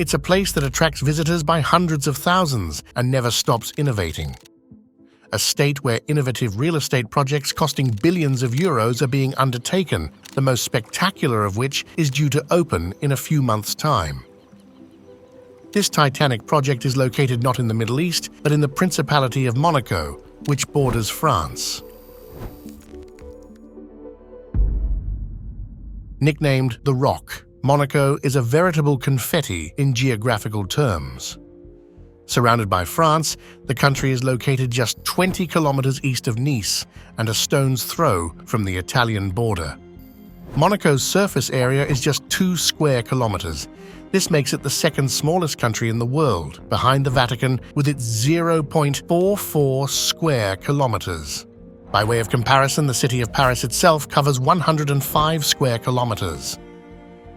It's a place that attracts visitors by hundreds of thousands and never stops innovating. A state where innovative real estate projects costing billions of euros are being undertaken, the most spectacular of which is due to open in a few months' time. This titanic project is located not in the Middle East, but in the Principality of Monaco, which borders France. Nicknamed the Rock, Monaco is a veritable confetti in geographical terms. Surrounded by France, the country is located just 20 kilometers east of Nice and a stone's throw from the Italian border. Monaco's surface area is just 2 square kilometers. This makes it the second smallest country in the world, behind the Vatican with its 0.44 square kilometers. By way of comparison, the city of Paris itself covers 105 square kilometers.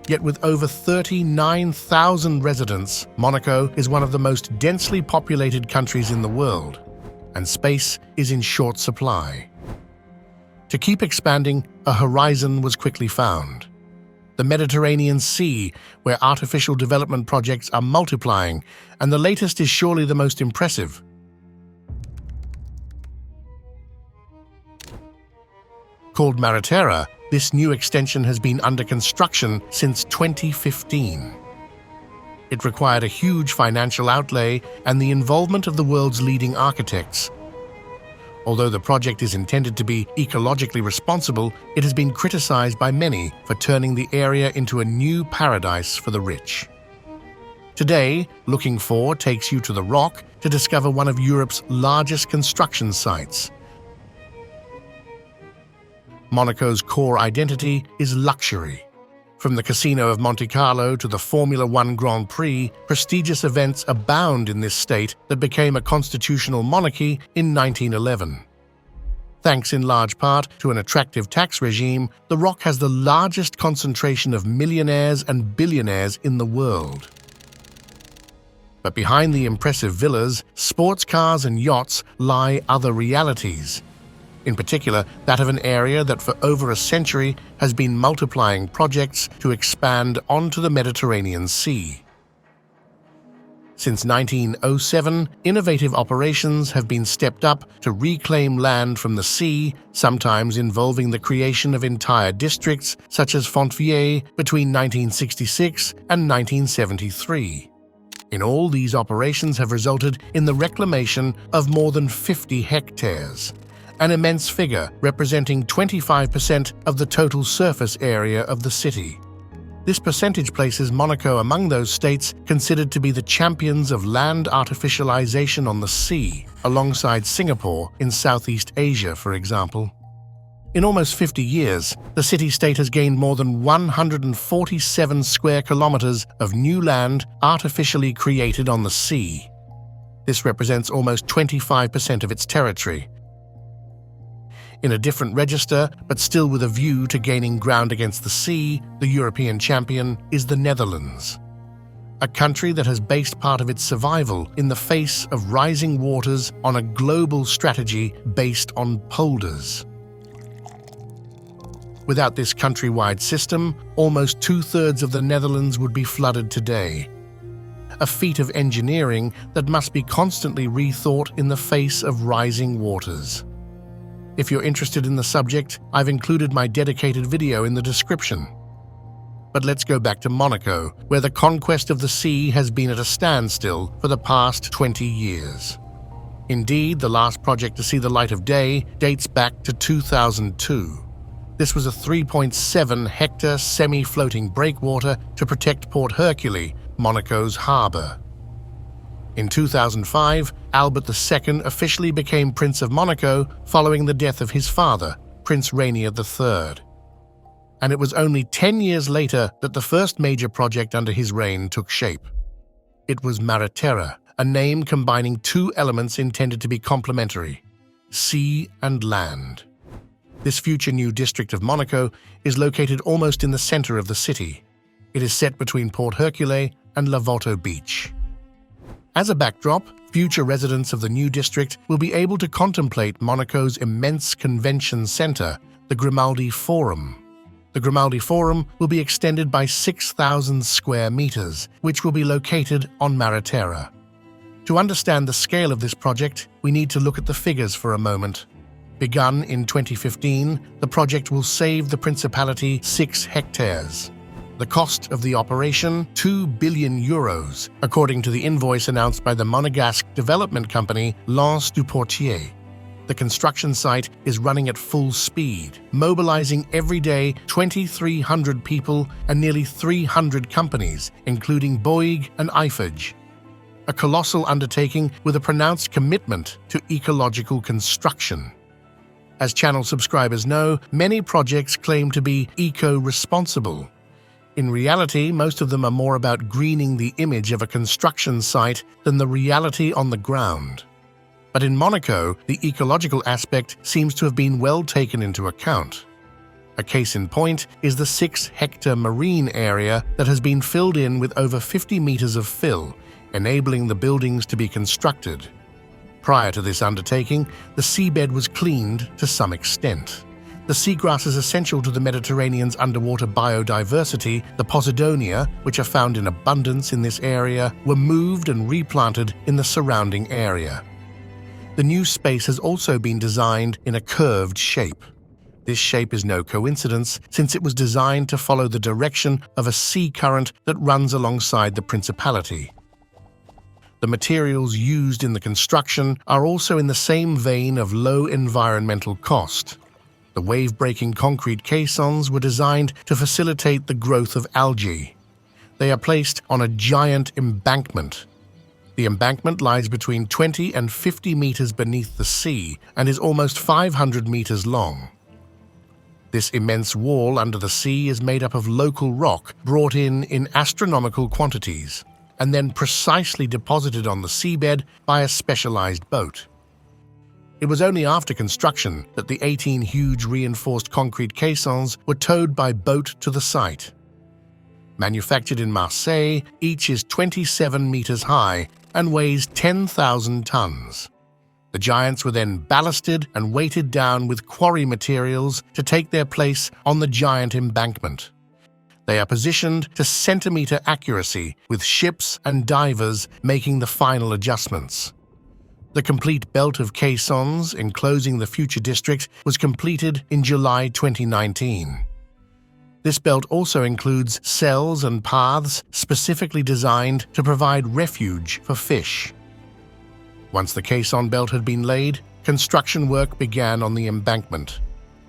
Yet with over 39,000 residents, Monaco is one of the most densely populated countries in the world, and space is in short supply. To keep expanding, a horizon was quickly found. The Mediterranean Sea, where artificial development projects are multiplying, and the latest is surely the most impressive. Called Mareterra, this new extension has been under construction since 2015. It required a huge financial outlay and the involvement of the world's leading architects. Although the project is intended to be ecologically responsible, it has been criticized by many for turning the area into a new paradise for the rich. Today, Looking For takes you to the Rock to discover one of Europe's largest construction sites. Monaco's core identity is luxury. From the Casino of Monte Carlo to the Formula One Grand Prix, prestigious events abound in this state that became a constitutional monarchy in 1911. Thanks in large part to an attractive tax regime, the Rock has the largest concentration of millionaires and billionaires in the world. But behind the impressive villas, sports cars and yachts lie other realities. In particular, that of an area that for over a century has been multiplying projects to expand onto the Mediterranean Sea. Since 1907, innovative operations have been stepped up to reclaim land from the sea, sometimes involving the creation of entire districts, such as Fontvieille between 1966 and 1973. In all, these operations have resulted in the reclamation of more than 50 hectares. An immense figure representing 25% of the total surface area of the city. This percentage places Monaco among those states considered to be the champions of land artificialization on the sea, alongside Singapore in Southeast Asia, for example. In almost 50 years, the city-state has gained more than 147 square kilometers of new land artificially created on the sea. This represents almost 25% of its territory. In a different register, but still with a view to gaining ground against the sea, the European champion is the Netherlands. A country that has based part of its survival in the face of rising waters on a global strategy based on polders. Without this countrywide system, almost 2/3 of the Netherlands would be flooded today. A feat of engineering that must be constantly rethought in the face of rising waters. If you're interested in the subject, I've included my dedicated video in the description. But let's go back to Monaco, where the conquest of the sea has been at a standstill for the past 20 years. Indeed, the last project to see the light of day dates back to 2002. This was a 3.7-hectare semi-floating breakwater to protect Port Hercule, Monaco's harbour. In 2005, Albert II officially became Prince of Monaco following the death of his father, Prince Rainier III. And it was only 10 years later that the first major project under his reign took shape. It was Mareterra, a name combining two elements intended to be complementary: sea and land. This future new district of Monaco is located almost in the center of the city. It is set between Port Hercule and Lavoto Beach. As a backdrop, future residents of the new district will be able to contemplate Monaco's immense convention center, the Grimaldi Forum. The Grimaldi Forum will be extended by 6,000 square meters, which will be located on Mareterra. To understand the scale of this project, we need to look at the figures for a moment. Begun in 2015, the project will save the Principality 6 hectares. The cost of the operation, €2 billion, according to the invoice announced by the Monegasque development company Lance du Portier. The construction site is running at full speed, mobilizing every day 2,300 people and nearly 300 companies, including Bouygues and Eiffage. A colossal undertaking with a pronounced commitment to ecological construction. As channel subscribers know, many projects claim to be eco-responsible. In reality, most of them are more about greening the image of a construction site than the reality on the ground. But in Monaco, the ecological aspect seems to have been well taken into account. A case in point is the 6-hectare marine area that has been filled in with over 50 meters of fill, enabling the buildings to be constructed. Prior to this undertaking, the seabed was cleaned to some extent. The seagrasses essential to the Mediterranean's underwater biodiversity, the Posidonia, which are found in abundance in this area, were moved and replanted in the surrounding area. The new space has also been designed in a curved shape. This shape is no coincidence, since it was designed to follow the direction of a sea current that runs alongside the Principality. The materials used in the construction are also in the same vein of low environmental cost. The wave-breaking concrete caissons were designed to facilitate the growth of algae. They are placed on a giant embankment. The embankment lies between 20 and 50 meters beneath the sea and is almost 500 meters long. This immense wall under the sea is made up of local rock brought in astronomical quantities, and then precisely deposited on the seabed by a specialized boat. It was only after construction that the 18 huge reinforced concrete caissons were towed by boat to the site. Manufactured in Marseille, each is 27 meters high and weighs 10,000 tons. The giants were then ballasted and weighted down with quarry materials to take their place on the giant embankment. They are positioned to centimeter accuracy, with ships and divers making the final adjustments. The complete belt of caissons enclosing the future district was completed in July 2019. This belt also includes cells and paths specifically designed to provide refuge for fish. Once the caisson belt had been laid, construction work began on the embankment.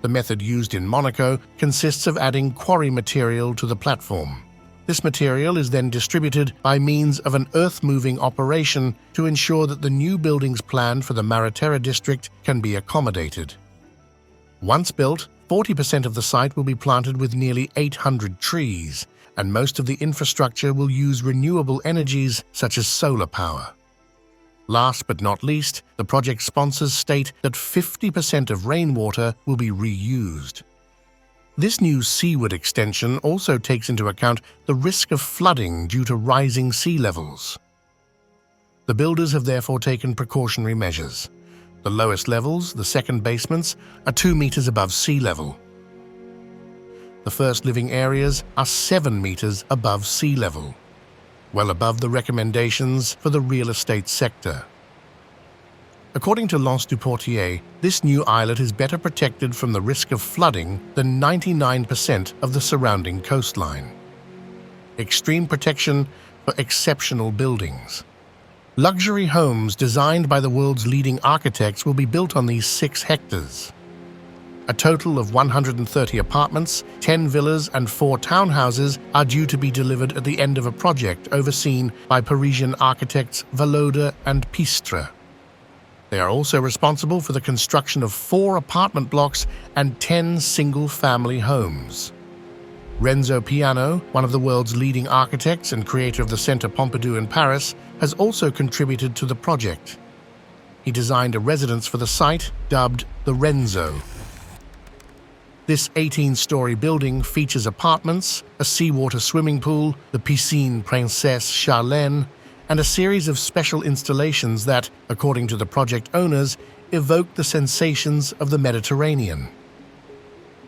The method used in Monaco consists of adding quarry material to the platform. This material is then distributed by means of an earth-moving operation to ensure that the new buildings planned for the Mareterra district can be accommodated. Once built, 40% of the site will be planted with nearly 800 trees, and most of the infrastructure will use renewable energies such as solar power. Last but not least, the project sponsors state that 50% of rainwater will be reused. This new seaward extension also takes into account the risk of flooding due to rising sea levels. The builders have therefore taken precautionary measures. The lowest levels, the second basements, are 2 meters above sea level. The first living areas are 7 meters above sea level, well above the recommendations for the real estate sector. According to Lance du Portier, this new islet is better protected from the risk of flooding than 99% of the surrounding coastline. Extreme protection for exceptional buildings. Luxury homes designed by the world's leading architects will be built on these 6 hectares. A total of 130 apartments, 10 villas and 4 townhouses are due to be delivered at the end of a project overseen by Parisian architects Valode and Pistre. They are also responsible for the construction of 4 apartment blocks and 10 single-family homes. Renzo Piano, one of the world's leading architects and creator of the Centre Pompidou in Paris, has also contributed to the project. He designed a residence for the site dubbed the Renzo. This 18-story building features apartments, a seawater swimming pool, the Piscine Princesse Charlène, and a series of special installations that, according to the project owners, evoke the sensations of the Mediterranean.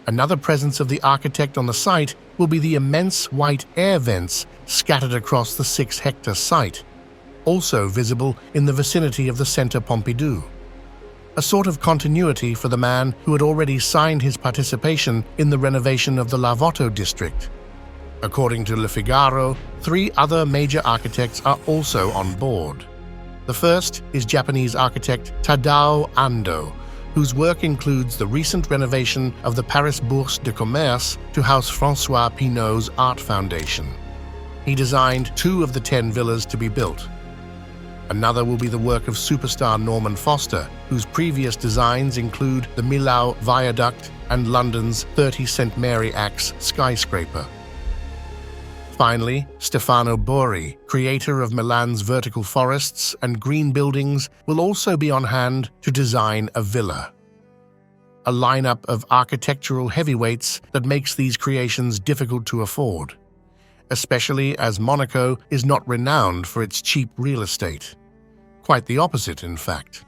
Another presence of the architect on the site will be the immense white air vents scattered across the 6-hectare site, also visible in the vicinity of the Centre Pompidou. A sort of continuity for the man who had already signed his participation in the renovation of the Larvotto district. According to Le Figaro, 3 other major architects are also on board. The first is Japanese architect Tadao Ando, whose work includes the recent renovation of the Paris Bourse de Commerce to house François Pinault's Art Foundation. He designed 2 of the 10 villas to be built. Another will be the work of superstar Norman Foster, whose previous designs include the Millau Viaduct and London's 30 St. Mary Axe skyscraper. Finally, Stefano Borri, creator of Milan's vertical forests and green buildings, will also be on hand to design a villa. A lineup of architectural heavyweights that makes these creations difficult to afford, especially as Monaco is not renowned for its cheap real estate. Quite the opposite, in fact.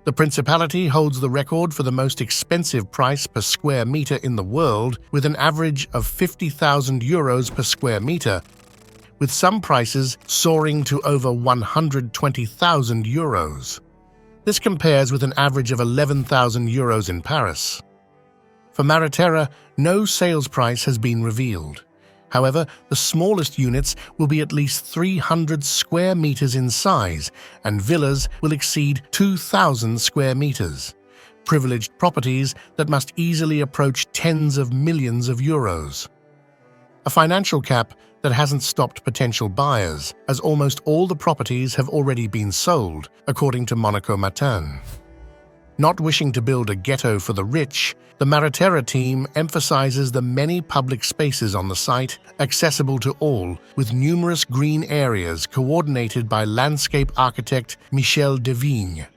The Principality holds the record for the most expensive price per square meter in the world, with an average of 50,000 euros per square meter, with some prices soaring to over 120,000 euros. This compares with an average of 11,000 euros in Paris. For Mareterra, no sales price has been revealed. However, the smallest units will be at least 300 square meters in size, and villas will exceed 2,000 square meters. Privileged properties that must easily approach tens of millions of euros. A financial cap that hasn't stopped potential buyers, as almost all the properties have already been sold, according to Monaco Matin. Not wishing to build a ghetto for the rich, the Mareterra team emphasizes the many public spaces on the site, accessible to all, with numerous green areas coordinated by landscape architect Michel Devigne.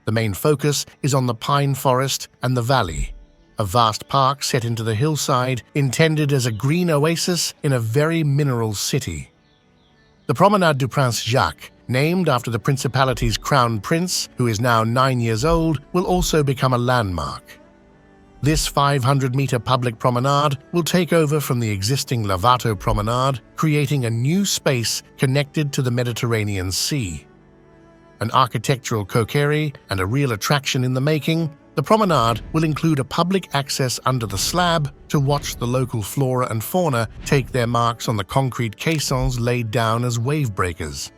The main focus is on the pine forest and the valley, a vast park set into the hillside, intended as a green oasis in a very mineral city. The Promenade du Prince Jacques, named after the Principality's crown prince, who is now 9 years old, will also become a landmark. This 500-meter public promenade will take over from the existing Larvotto promenade, creating a new space connected to the Mediterranean Sea. An architectural coquetry and a real attraction in the making, the promenade will include a public access under the slab to watch the local flora and fauna take their marks on the concrete caissons laid down as wave breakers.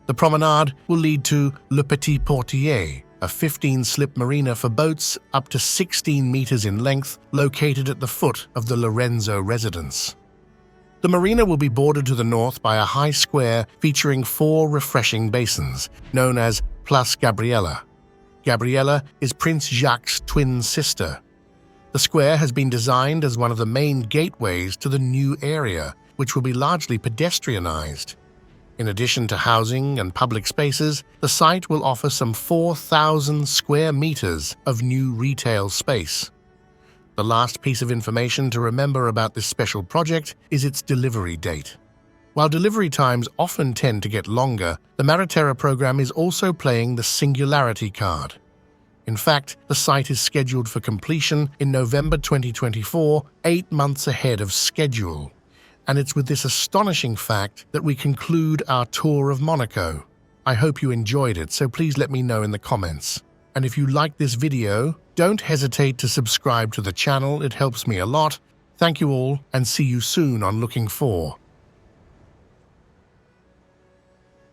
The promenade will lead to Le Petit Portier, a 15-slip marina for boats up to 16 meters in length, located at the foot of the Lorenzo residence. The marina will be bordered to the north by a high square featuring 4 refreshing basins, known as Place Gabriella. Gabriella is Prince Jacques' twin sister. The square has been designed as one of the main gateways to the new area, which will be largely pedestrianized. In addition to housing and public spaces, the site will offer some 4,000 square meters of new retail space. The last piece of information to remember about this special project is its delivery date. While delivery times often tend to get longer, the Mareterra program is also playing the singularity card. In fact, the site is scheduled for completion in November 2024, 8 months ahead of schedule. And it's with this astonishing fact that we conclude our tour of Monaco. I hope you enjoyed it, so please let me know in the comments. And if you liked this video, don't hesitate to subscribe to the channel, it helps me a lot. Thank you all, and see you soon on Looking For.